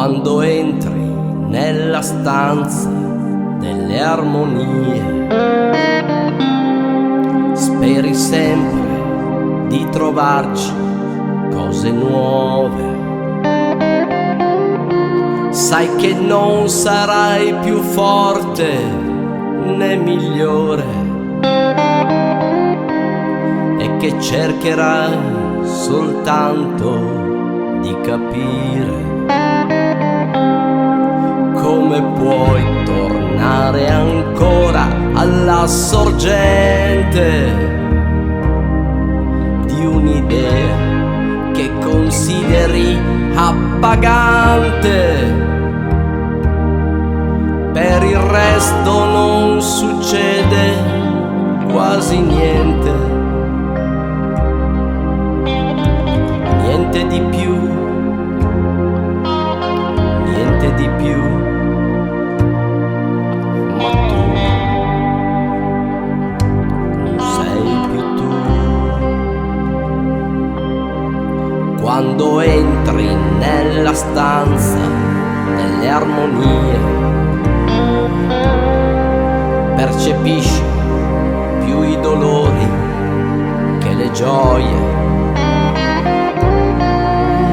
Quando entri nella stanza delle armonie, speri sempre di trovarci cose nuove. Sai che non sarai più forte né migliore e che cercherai soltanto di capire come puoi tornare ancora alla sorgente di un'idea che consideri appagante. Per il resto non succede quasi niente, niente di più, niente di più. Ma tu non sei più tu. Quando entri nella stanza delle armonie, percepisci più i dolori che le gioie.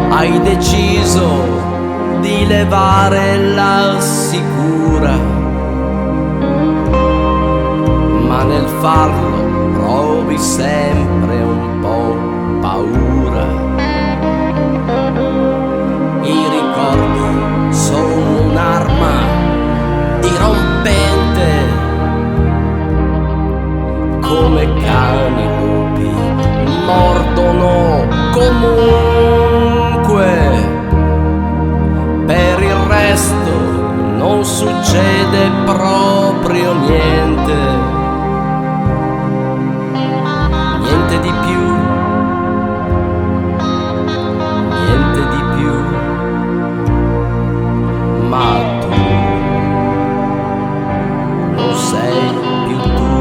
Hai deciso di levare la sicura, ma nel farlo provi sempre un po' paura. I ricordi sono un'arma dirompente, come cani lupi mordono comunque. Per il resto non succede proprio niente, niente di più, niente di più. Ma tu non sei più tu.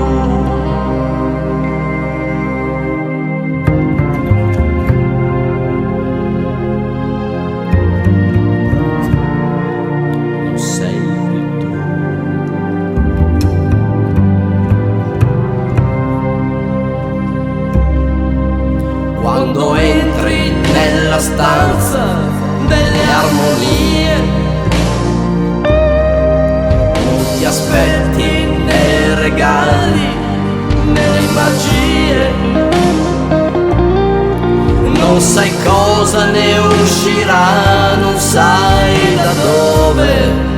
Quando entri nella stanza delle armonie, non ti aspetti né regali né magie, non sai cosa ne uscirà, non sai da dove